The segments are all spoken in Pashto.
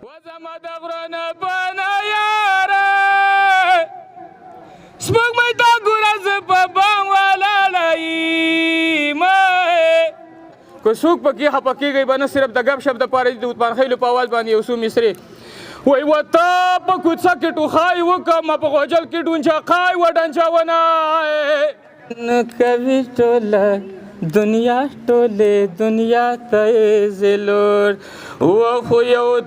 وزما د غرونه بنا یاره سپوږمۍ تا ګوره زه په بام ولاړه یم که څوک پکې خفه کېږئ به نه صرف د ګپ شپ دپاره د عثمان خیلو په اواز باندې یو څو مصرې وایي وته په کوڅه کې ټوخای وکړه ما په غوجل کې ډونچاقای وډنچونه نه کوي ټوله دنیا ټولې دنیا ته یې زلور وخو یو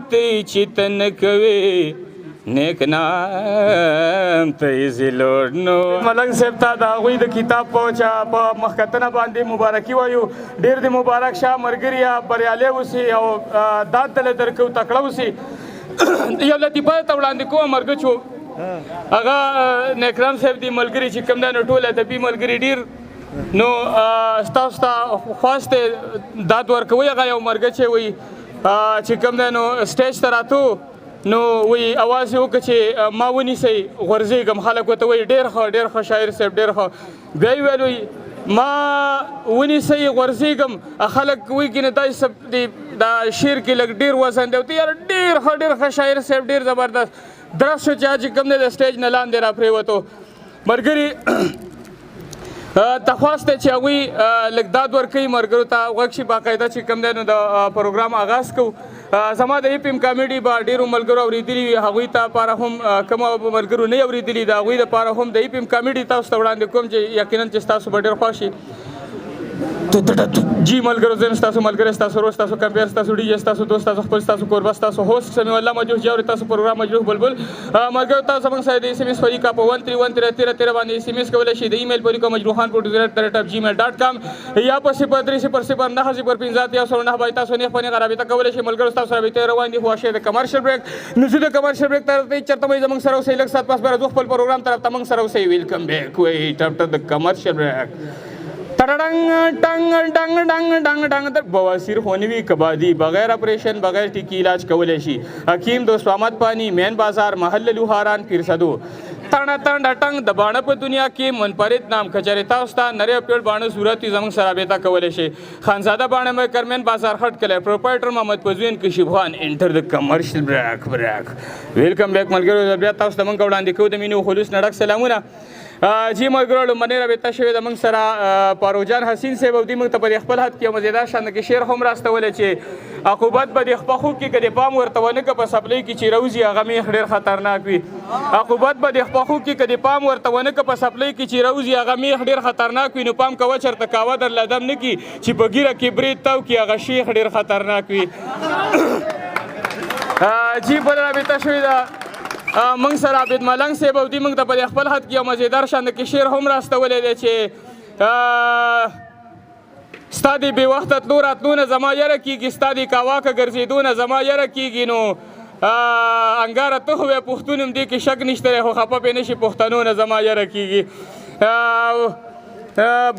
تی چې ته نه کوې نیک نام ته یې زلور نو ملنګ صاحب ته د هغوی د کتاب په مخکتنه باندې مبارکي وایو ډېر د مبارک شاه ملګري بریالی اوسي او داد دله درکو تکړه اوسي یو لطیفه ته وړاندې کوم مرګچو هغه نیکرام صاحب دی ملګري چې کوم دی نو ټول ادبي ملګري ډېر نو ستاسو ته خواست داد ورکوئ هغه یو مرګچی وایي چې کوم دی نو سټیج ته راتو نو وایي اواز یې وکړه چې ما ونیسئ غورځېږم خلک ورته وایي ډېر ښه شاعر صاحب ډېر ښه بیا یې ویل وایي ما ونیسئ غورځېږم خلک وایي که نه دا شعر کې لږ ډېر وزن دی ورته یاره ډېر ښه شاعر صاحب ډېر زبردست درست شو چې چې کوم دی د سټیج نه لاندې را پرېوتو ملګري تخواست دی چې هغوی لږ داد ورکوي ملګرو ته غوږ شي باقاعده چې کوم دی نو د پروګرام آغاز کوو زما د ایپیم کامیډي به ډېرو ملګرو اورېدلي وي هغوی ته لپاره هم کومو ملګرو نه اورېدلي د هغوی دپاره هم د ایپیم کامیډي تاسو ته وړاندې کوم چې یقینا چې ستاسو به ډېر خوښ شي جی ملګرو زه یم ستاسو ملګری ستاسو ورور ستاسو کمپیر ستاسو ډي جی ستاسو دوست ستاسو خپل ستاسو کوربه ستاسو هوست سمیع الله مجروح جوړ تاسو پروګرام مجروح بلبل ملګرو تاسو زموږ سره د اس ام اس طریقه په 1313 باندې اس ام اس کولی شئ د ایمیل طریقه مجروحان.gmail.com یا په 03009050 تاسو نه خپل رابطه کولی شئ ملګرو تاسو رابطه روان دي خو شه د کمرشل بریک نو زه د کمرشل بریک تر دې چرته مې زموږ سره اوسئ لږ سات پاس به راځو خپل پروګرام طرف ته موږ سره اوسئ ویلکم بیک ویټ افټر د کمرشل بریک بواسیر خونی وی کبادی بغیر اپریشن بغیر ټیکی علاج کولی شي حکیم دوست محمد پانی مین بازار محل لوهاران پیرسدو تڼه ټنګ د باڼه په دنیا کې منفرد نام کچرې تاسو ته نری پیړ باڼه صورت زموږ سره رابطه کولی شي خانزاده باڼه مې کرمن بازار خټ کلی پروپرایټر محمد پزوین کشیف خان انټر د کمرشل بریک ویلکم بیک ملګرو بیا تاسو ته موږ وړاندې کوو د مینې خلوص نه ډک سلامونه جی ملګرو لومړنۍ رابطه شوې د موږ سره پاروجان حسین صاحب او دوی موږ ته په دې خپل حد کې یو مزیدار شانته کې شعر هم راستولی چې عقوبت به د خپخو کې که د پام ورته ونه که په سپلۍ کې چې روزي هغه میخ ډېر خطرناک وي عقوبت به د خپخو کې که د پام ورته ونه که په سپلۍ کې چې روزي هغه میخ ډېر خطرناک وي نو پام کوه چېرته کاوه در لدم نه کي چې په ګیره کې برید تاو کي هغه شیخ ډېر خطرناک وي جی بله رابطه شوې ده موږ سره عابد ملنګ صاحب او دوی موږ ته په خپل حد کې یو مزیدار شانته کې شعر هم راستولی دی چې ستا د بې وخته تلو راتلو نه زما یره کېږي ستا د کاواکه ګرځېدو نه زما یره کېږي نو انګاره ته خو بیا پښتون یم دې کې شک نشته دی خو خفه پې نه شي پښتنو نه زما یره کېږي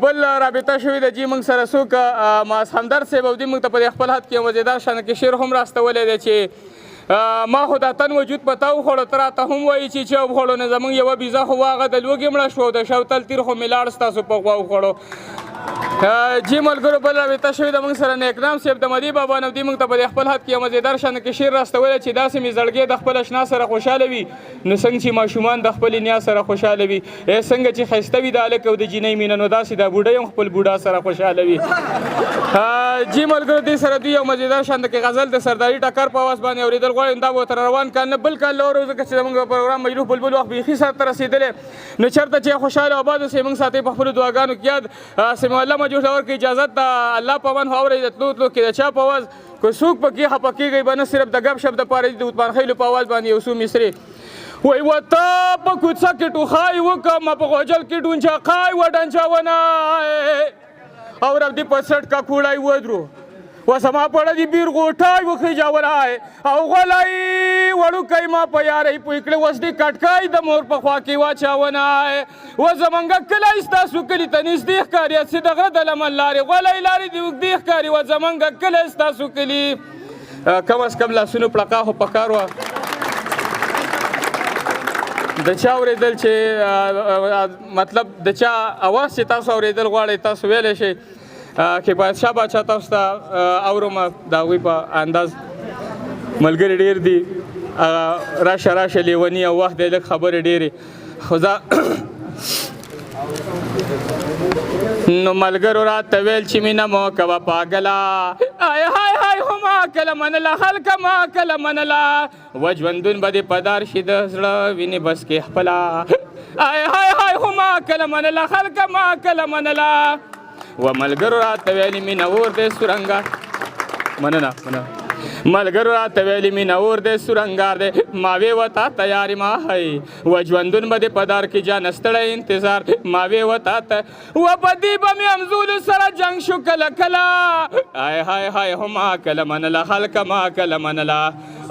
بل رابطه شوې ده جی موږ سره څوک ماس همدرد صاحب او دوی موږ ته په خپل حد کې یو مزیدار شانته کې شعر هم راستولی دی چې ما خو دا تن وجود په تا وخوړو ته راته هم وایي چې وخوړو نه زموږ یوه بیزه خو هغه د لوږې مړه شو د شوتل تیر خو مې لاړ ستاسو په غوا وخوړو جی ملګرو بل رابطه شوې ده موږ سره نیکنام صاحب د مدي بابا نه دوی موږ ته په خپل حد کې یو مزیدار شانته کې شعر راستولی چې داسې مې زړګی د خپل اشنا سره خوشحاله وي نو څنګه چې ماشومان د خپلې نیا سره خوشحاله وي څنګه چې ښایسته وي د هلک او د جینۍ مینه نو داسې دا بوډۍ هم خپل بوډا سره خوشحاله وي جی ملګرو دې سره دوی یو مزیدار شانته کې غزل د سرداري ټکر په اواز باندې اورېدل غواړم دا به ورته روان کال نه بل کال له ورځو ځکه چې زموږ پروګرام مجروح بلبل وخت بیخي سر ته رسېدلی نو چېرته چې خوشحاله آباد اوسئ موږ ساتئ په خپلو دعاګانو کې یاد سمیع الله مجروح ته ورکړئ اجازت د الله په من خو اورئ د تلو تلو کې د چا په اواز که څوک پکې خفه کېږئ به نه صرف د ګپ شپ دپاره د عثمان خیلو په اواز باندې یو څو مصرې وایي وته په کوڅه کې ټوخای وکړه ما په غوجل کې ډونچاقای وډنچونه او رب دې په سټ کا کوړی ودرو و زما پړه دې بیر غوټای وخېجولی او غلی وړوکی ما په یارۍ پوی کړې اوس دې کټکای د مور په خوا کې واچونی و زمونږ کلی ستاسو کلي ته نږدې ښکاري هسې د غره د لمن لارې غلی لارې دې اوږدې ښکاري و زمونږ کلی ستاسو کلي کم از کم لاسونو پړقا خو پکار وه د چا اورېدل چې مطلب د چا اواز چې تاسو اورېدل غواړئ تاسو ویلی شئ کفایت شاه باچا تاسو ته اورم د هغوی په انداز ملګري ډېر دي راشه لیوني او وخت دی لږ خبرې ډېرې خو زه نو ملګرو راته ویل چې مینه مو کوه پاګله آی های های خو ما کله منله هلکه ما کله منله و ژوندون به دې په دار شي د زړه وینې بس کې خپله آی های های خو ما کله منله هلکه ما کله منله و ملګرو راته ویلې مینه اور دی سورنګار مننه ملګرو راته ویلې مینه اور دی سورنګار دی ما وې وتا تیارې ما هی و ژوندون به دې په دار کې جان ستړی انتظار ما وې وتا ته و په دې به مې همزولو سره جنګ شو کله کله آی های های خو ما کله منله هلکه ما کله منله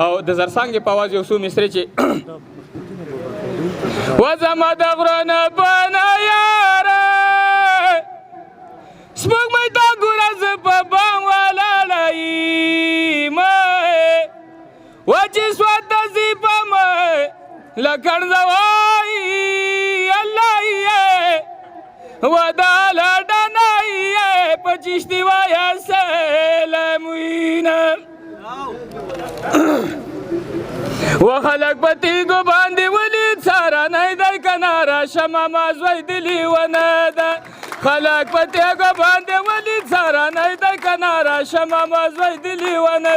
او د زرڅانګې په اواز یو څو مصرې چې و زما د غرونه بنه یاره سپوږمۍ تا ګوره زه په بام ولاړه یمه و چې سوته ځي په مې لکړزه وایي الله یې و دا لډنه یې په چشتي وایه سلامونه و خلک په تیږو باندې ولید سهارنی دی که نه راشه ماما زوی د لیونه ده خلک په تیږو باندې ولید سهارنی دی که نه راشه ماما زوی د لیونه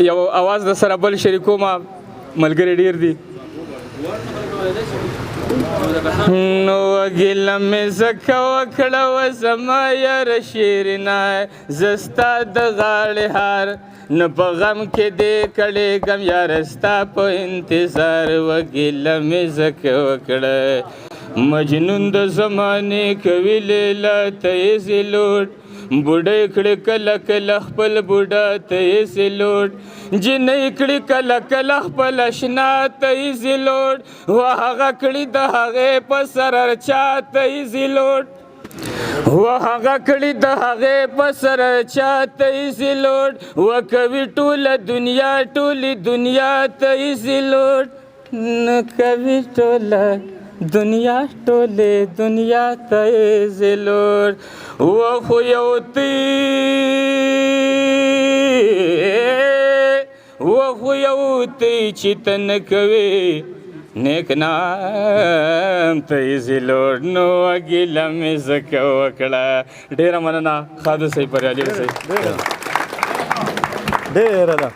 یو اواز د سره بل شریکومه ملګري ډېر دي نو ګیله مې ځکه وکړه و زما یاره شیرینه زه ستا د غاړې هار نه په غم کې دې کړېږم یاره ستا په انتظار و ګیله مې ځکه وکړه مجنون د زمانې کوي لیلا ته یې زلوټ بوډۍ کړي کله کله خپل بوډا ته یې سلوټ جنۍ کړي کله کله خپل اشنا ته یې زلوټ و هغه کړي د هغې په سر چا ته یې زلوټ و هغه کړي د هغې په سر چا ته یې زلوټ و کوي ټوله دنیا ټولې دنیا ته یې زلوټ نه کوي ټوله دنیا ټولې دنیا ته یې زلوټ و خو یو تی چې ته نه کوې نیک نام ته یې زلوټ نو ګیله مې ځکه وکړه ډېره مننه خادو صحیح پریالي صحیح ډېره ده